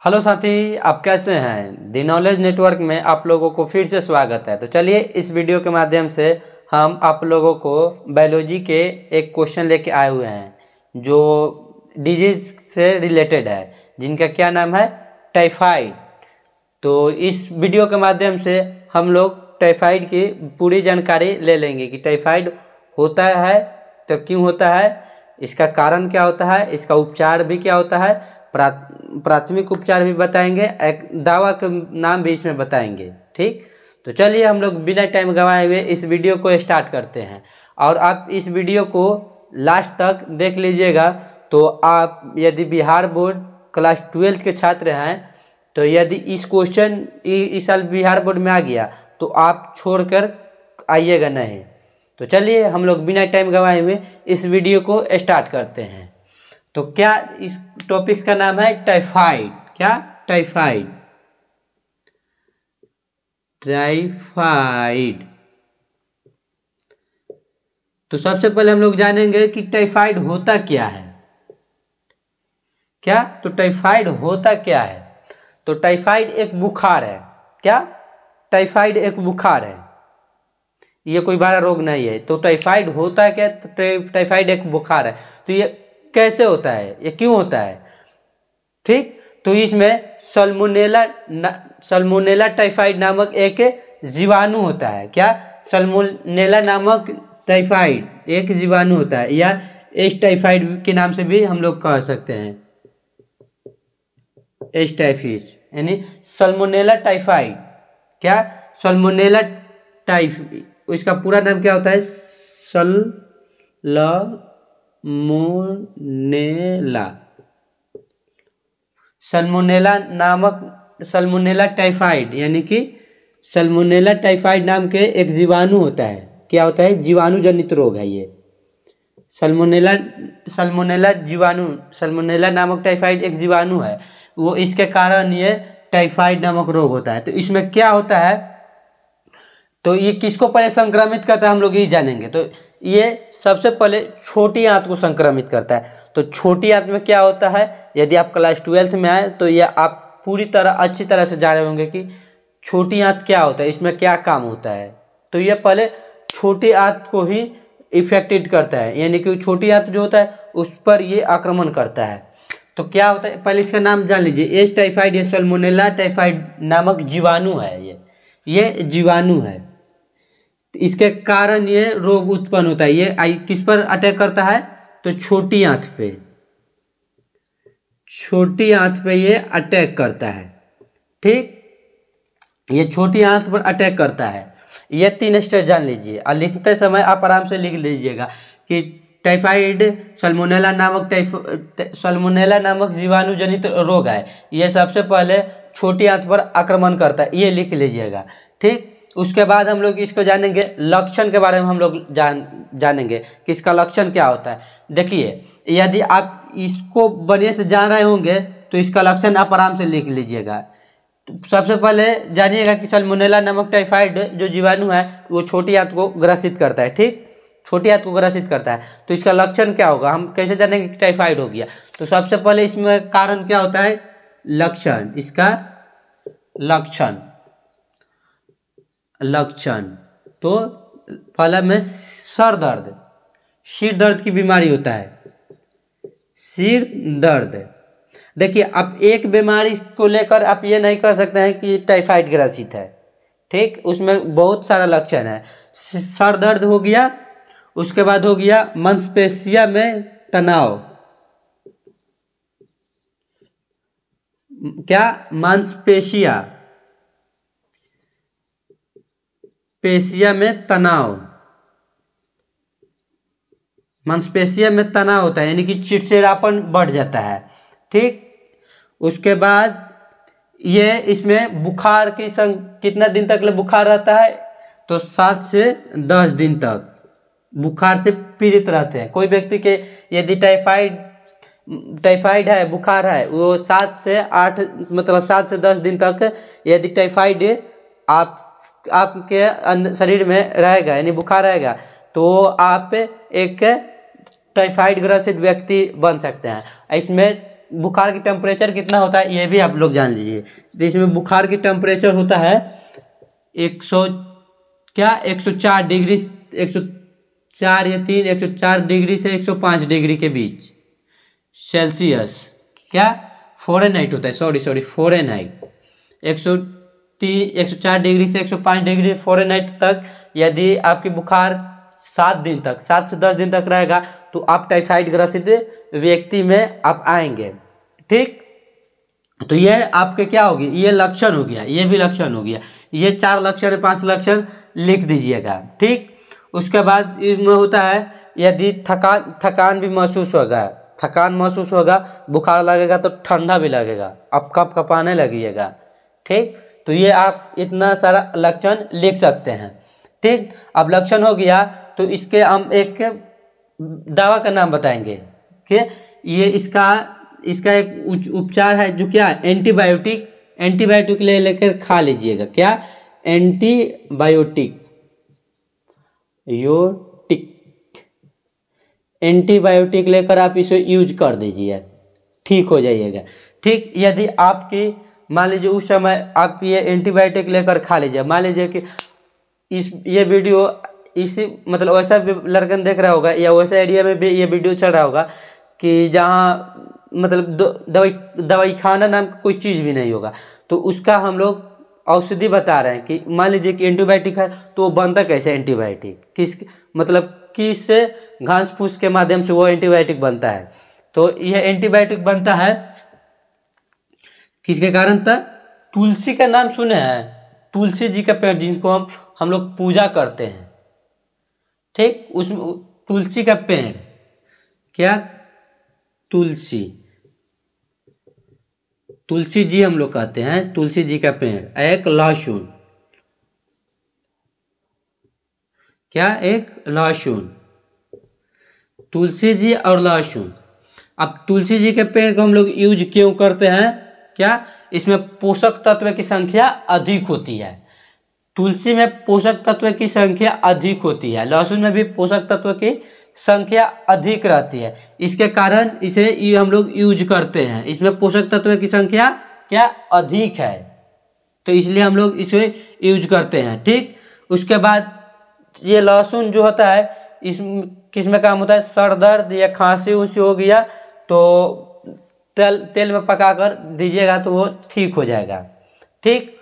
Hello साथी, आप कैसे हैं। दी नॉलेज नेटवर्क में आप लोगों को फिर से स्वागत है। तो चलिए इस वीडियो के माध्यम से हम आप लोगों को बायोलॉजी के एक क्वेश्चन लेके आए हुए हैं जो डिजीज से रिलेटेड है, जिनका क्या नाम है, टाइफाइड। तो इस वीडियो के माध्यम से हम लोग टाइफाइड की पूरी जानकारी ले लेंगे कि टाइफाइड होता है तो क्यों होता है, इसका कारण क्या होता है, इसका उपचार भी क्या होता है, प्राथमिक उपचार भी बताएंगे, एक दवा के नाम भी इसमें बताएंगे। ठीक, तो चलिए हम लोग बिना टाइम गंवाए हुए इस वीडियो को स्टार्ट करते हैं। और आप इस वीडियो को लास्ट तक देख लीजिएगा। तो आप यदि बिहार बोर्ड क्लास 12 के छात्र हैं तो यदि इस क्वेश्चन इस साल बिहार बोर्ड में आ गया तो आप छोड़कर आइएगा नहीं। तो चलिए हम लोग बिना टाइम गंवाए हुए इस वीडियो को स्टार्ट करते हैं। तो क्या इस टॉपिक का नाम है टाइफाइड। क्या? टाइफाइड। टाइफाइड। तो सबसे पहले हम लोग जानेंगे कि टाइफाइड होता क्या है। क्या? तो टाइफाइड होता क्या है। तो टाइफाइड एक बुखार है। क्या? टाइफाइड एक बुखार है, ये कोई बड़ा रोग नहीं है। तो टाइफाइड होता है क्या? तो टाइफाइड एक बुखार है। तो ये कैसे होता है, ये क्यों होता है? ठीक, तो इसमें सल्मोनेला टाइफाइड नामक एक जीवाणु होता है। क्या? सल्मोनेला नामक टाइफाइड एक जीवाणु होता है, या एच टाइफाइड के नाम से भी हम लोग कह सकते हैं, एच टाइफिस, यानी सल्मोनेला टाइफाइड। क्या? सल्मोनेला टाइफ, इसका पूरा नाम क्या होता है? सल्मोनेला टाइफाइड, यानी कि सल्मोनेला टाइफाइड नाम के एक जीवाणु होता है। क्या होता है? जीवाणु जनित रोग है ये। सल्मोनेला जीवाणु, सल्मोनेला नामक टाइफाइड एक जीवाणु है, वो इसके कारण ये टाइफाइड नामक रोग होता है। तो इसमें क्या होता है, तो ये किसको पहले संक्रमित करता है हम लोग ये जानेंगे। तो ये सबसे पहले छोटी आंत को संक्रमित करता है। तो छोटी आंत में क्या होता है, यदि आप क्लास 12 में आए तो ये आप पूरी तरह अच्छी तरह से जाने होंगे कि छोटी आंत क्या होता है, इसमें क्या काम होता है। तो ये पहले छोटी आंत को ही इफेक्टेड करता है, यानी कि छोटी आंत जो होता है उस पर ये आक्रमण करता है। तो क्या होता है, पहले इसका नाम जान लीजिए। एच टाइफाइड या सल्मोनेला टाइफाइड नामक जीवाणु है। ये जीवाणु है, इसके कारण ये रोग उत्पन्न होता है। ये किस पर अटैक करता है? तो छोटी आंत पे, छोटी आंत पे ये अटैक करता है। ठीक, ये छोटी आंत पर अटैक करता है। ये 3 स्टेज जान लीजिए और लिखते समय आप आराम से लिख लीजिएगा कि टाइफाइड सल्मोनेला नामक जीवाणु जनित रोग है। ये सबसे पहले छोटी आंत पर आक्रमण करता है, ये लिख लीजिएगा। ठीक, उसके बाद हम लोग इसको जानेंगे, लक्षण के बारे में हम लोग जानेंगे कि इसका लक्षण क्या होता है। देखिए, यदि आप इसको बढ़िया से जान रहे होंगे तो इसका लक्षण आप आराम से लिख लीजिएगा। तो सबसे पहले जानिएगा कि सल्मोनेला नामक टाइफाइड जो जीवाणु है वो छोटी आंत को ग्रसित करता है। ठीक, छोटी आंत को ग्रसित करता है। तो इसका लक्षण क्या होगा, हम कैसे जानेंगे कि टाइफाइड हो गया। तो सबसे पहले इसमें कारण क्या होता है, लक्षण। इसका लक्षण तो पहला में सर दर्द, सिर दर्द की बीमारी होता है, सिर दर्द। देखिए, आप एक बीमारी को लेकर आप ये नहीं कह सकते हैं कि टाइफाइड ग्रसित है। ठीक, उसमें बहुत सारा लक्षण है। सर दर्द हो गया, उसके बाद हो गया मांसपेशियों में तनाव। क्या? पेशिया में तनाव, मांसपेशियों में तनाव होता है, यानी कि चिड़चिड़ापन बढ़ जाता है। ठीक, उसके बाद ये इसमें बुखार की कितना दिन तक ले बुखार रहता है, तो 7 से 10 दिन तक बुखार से पीड़ित रहते हैं। कोई व्यक्ति के यदि टाइफाइड है, बुखार है, वो 7 से 8 मतलब 7 से 10 दिन तक यदि टाइफाइड आपके शरीर में रहेगा, यानी बुखार रहेगा, तो आप एक टाइफाइड ग्रसित व्यक्ति बन सकते हैं। इसमें बुखार की टेम्परेचर कितना होता है ये भी आप लोग जान लीजिए। तो इसमें बुखार की टेम्परेचर होता है 104 डिग्री, 104 या 3 104 डिग्री से 105 डिग्री के बीच सेल्सियस, क्या फ़ारेनहाइट होता है, सॉरी फ़ारेनहाइट। 104 डिग्री से 105 डिग्री फ़ारेनहाइट तक यदि आपकी बुखार 7 से 10 दिन तक रहेगा तो आप टाइफाइड ग्रसित व्यक्ति में आप आएंगे। ठीक, तो ये आपके क्या होगी, ये लक्षण हो गया, ये भी लक्षण हो गया, ये 4 लक्षण 5 लक्षण लिख दीजिएगा। ठीक, उसके बाद इसमें होता है यदि थकान भी महसूस होगा, बुखार लगेगा तो ठंडा भी लगेगा, आप कँपाने लगिएगा। ठीक, तो ये आप इतना सारा लक्षण लिख सकते हैं। ठीक, अब लक्षण हो गया तो इसके हम एक दवा का नाम बताएंगे कि ये इसका एक उपचार है जो क्या एंटीबायोटिक लेकर खा लीजिएगा। क्या एंटीबायोटिक लेकर आप इसे यूज कर दीजिए, ठीक हो जाइएगा। ठीक, यदि आपकी मान लीजिए उस समय आप ये एंटीबायोटिक लेकर खा लीजिए, मान लीजिए कि ये वीडियो इसी मतलब वैसा भी लड़का देख रहा होगा या वैसा एरिया में भी ये वीडियो चल रहा होगा कि जहाँ मतलब दवाई खाना नाम का कोई चीज़ भी नहीं होगा, तो उसका हम लोग औषधि बता रहे हैं कि मान लीजिए कि एंटीबायोटिक है तो वो बनता कैसे एंटीबायोटिक, किस घास फूस के माध्यम से वो एंटीबायोटिक बनता है। तो यह एंटीबायोटिक बनता है किसके कारण था, तुलसी का नाम सुने हैं, तुलसी जी का पेड़ जिसको हम लोग पूजा करते हैं। ठीक, उसमें तुलसी का पेड़, क्या तुलसी जी हम लोग कहते हैं, तुलसी जी का पेड़, एक लहसुन, तुलसी जी और लहसुन। अब तुलसी जी के पेड़ को हम लोग यूज क्यों करते हैं, क्या इसमें पोषक तत्व की संख्या अधिक होती है, तुलसी में पोषक तत्व की संख्या अधिक होती है, लहसुन में भी पोषक तत्व की संख्या अधिक रहती है, इसके कारण इसे हम लोग यूज करते हैं। इसमें पोषक तत्व की संख्या क्या अधिक है, तो इसलिए हम लोग इसे यूज करते हैं। ठीक, उसके बाद ये लहसुन जो होता है इस किस में काम होता है, सर दर्द या खांसी उसी हो गया तो तेल में पकाकर दीजिएगा तो वो ठीक हो जाएगा। ठीक,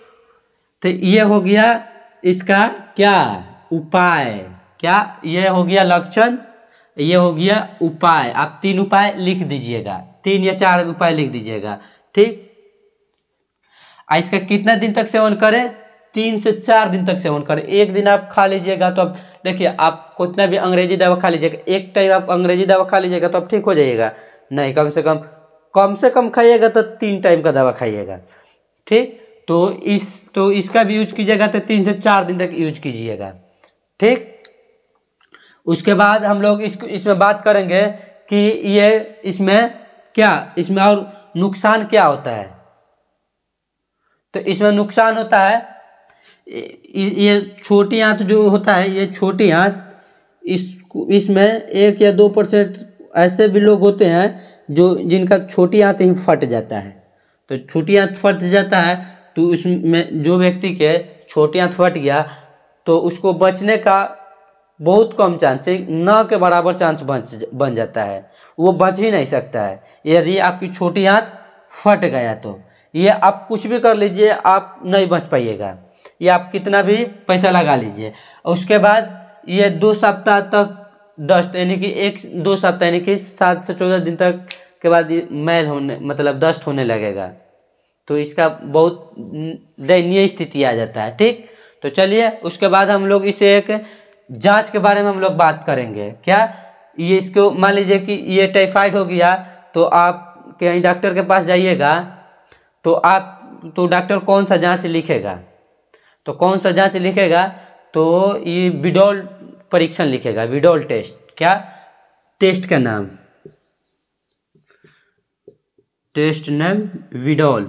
तो ये हो गया इसका क्या उपाय, क्या ये हो गया लक्षण, ये हो गया उपाय। आप 3 उपाय लिख दीजिएगा, 3 या 4 उपाय लिख दीजिएगा। ठीक, इसका कितना दिन तक सेवन करें, 3 से 4 दिन तक सेवन करें। एक दिन आप खा लीजिएगा तो अब देखिए आप कितना भी अंग्रेजी दवा खा लीजिएगा, एक टाइम आप अंग्रेजी दवा खा लीजिएगा तो अब ठीक हो जाइएगा नहीं, कम से कम खाइएगा तो 3 टाइम का दवा खाइएगा। ठीक, तो इसका भी यूज कीजिएगा तो 3 से 4 दिन तक यूज कीजिएगा। ठीक, उसके बाद हम लोग इसमें बात करेंगे कि ये इसमें और नुकसान क्या होता है। तो इसमें नुकसान होता है, ये छोटी आंत जो होता है, ये छोटी आंत इसमें 1 या 2% ऐसे भी लोग होते हैं जिनका छोटी आंत ही फट जाता है। तो छोटी आंत फट जाता है तो उसमें जो व्यक्ति के छोटी आंत फट गया तो उसको बचने का बहुत कम चांस है, न के बराबर चांस बन जाता है, वो बच ही नहीं सकता है यदि आपकी छोटी आंत फट गया। तो ये आप कुछ भी कर लीजिए आप नहीं बच पाइएगा, ये आप कितना भी पैसा लगा लीजिए। उसके बाद ये 2 सप्ताह तक डस्ट यानी कि 1-2 सप्ताह यानी कि 7 से 14 दिन तक के बाद मैल होने मतलब डस्ट होने लगेगा, तो इसका बहुत दयनीय स्थिति आ जाता है। ठीक, तो चलिए उसके बाद हम लोग इसे एक जांच के बारे में हम लोग बात करेंगे। क्या ये इसको मान लीजिए कि ये टाइफाइड हो गया तो आप कहीं डॉक्टर के पास जाइएगा तो डॉक्टर कौन सा जांच लिखेगा, तो ये विडोल परीक्षण लिखेगा, विडोल टेस्ट। क्या टेस्ट का नाम, टेस्ट नेम विडोल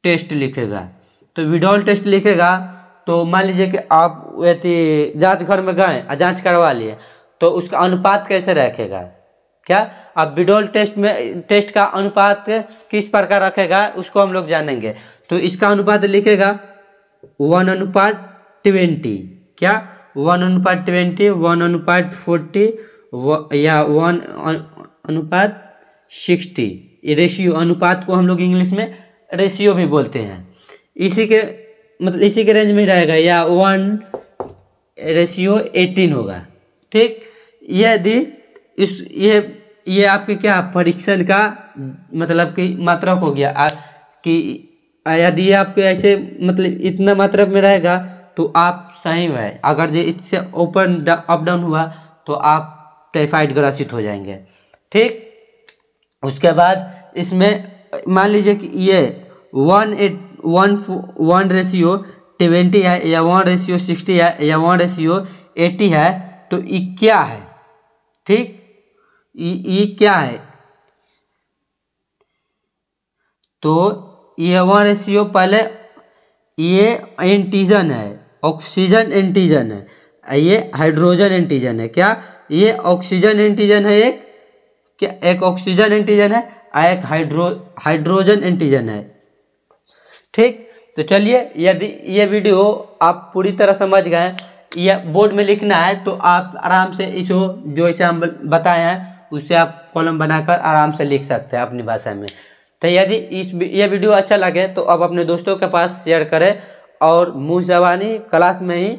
टेस्ट लिखेगा। तो विडोल टेस्ट लिखेगा तो मान लीजिए कि आप यदि जांच घर में गए और जांच करवा लिए, तो उसका अनुपात कैसे रखेगा, क्या आप विडोल टेस्ट का अनुपात किस प्रकार रखेगा उसको हम लोग जानेंगे। तो इसका अनुपात लिखेगा 1:20, क्या 1:20, 1:40 या 1:60। ये रेशियो, अनुपात को हम लोग इंग्लिश में रेशियो भी बोलते हैं। इसी के मतलब इसी के रेंज में रहेगा, या 1:18 होगा। ठीक, यदि इस ये आपके क्या परीक्षण का मतलब कि मात्रक हो गया कि यदि आपके ऐसे मतलब इतना मात्रक में रहेगा तो आप सही में, अगर जो इससे ऊपर अप डाउन हुआ तो आप टाइफाइड ग्रसित हो जाएंगे। ठीक, उसके बाद इसमें मान लीजिए कि ये 1:20 है, या 1:60 है, या 1:80 है, तो ये क्या है। ठीक, ये क्या है, तो ये 1 रेशियो, पहले ये एंटीजन है, ऑक्सीजन एंटीजन है, ये हाइड्रोजन एंटीजन है। क्या ये ऑक्सीजन एंटीजन है, एक क्या एक ऑक्सीजन एंटीजन है और एक हाइड्रोजन एंटीजन है। ठीक, तो चलिए यदि ये वीडियो आप पूरी तरह समझ गए, ये बोर्ड में लिखना है तो आप आराम से इसको जो इसे हम बताए हैं उससे आप कॉलम बनाकर आराम से लिख सकते हैं अपनी भाषा में। तो यदि ये वीडियो अच्छा लगे तो आप अपने दोस्तों के पास शेयर करें और मुँह ज़बानी क्लास में ही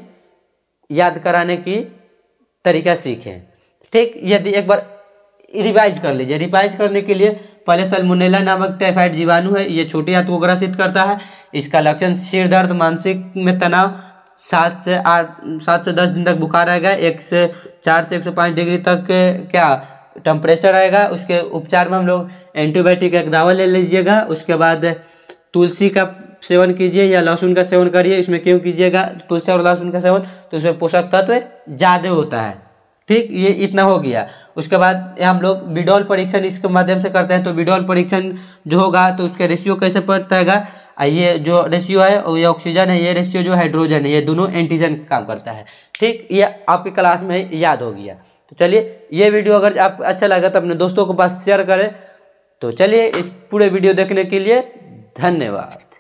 याद कराने की तरीका सीखें। ठीक, यदि एक बार रिवाइज कर लीजिए। रिवाइज करने के लिए पहले सल्मोनेला नामक टाइफाइड जीवाणु है, ये छोटे आंत को ग्रसित करता है। इसका लक्षण सिर दर्द, मानसिक में तनाव, 7 से 10 दिन तक बुखार रहेगा, 104 से 105 डिग्री तक क्या टेम्परेचर रहेगा। उसके उपचार में हम लोग एंटीबायोटिक एक दवा ले लीजिएगा। उसके बाद तुलसी का सेवन कीजिए या लहसुन का सेवन करिए। इसमें क्यों कीजिएगा तुलसी और लहसुन का सेवन, तो उसमें पोषक तत्व ज़्यादा होता है। ठीक, ये इतना हो गया। उसके बाद हम लोग विडोल परीक्षण इसके माध्यम से करते हैं। तो विडोल परीक्षण जो होगा तो उसका रेशियो कैसे पड़ता है, ये जो रेशियो है ये ऑक्सीजन है, ये रेशियो जो हाइड्रोजन है, ये दोनों एंटीजन का काम करता है। ठीक, ये आपकी क्लास में याद हो गया। तो चलिए ये वीडियो अगर आप अच्छा लगा तो अपने दोस्तों के पास शेयर करें। तो चलिए इस पूरे वीडियो देखने के लिए धन्यवाद।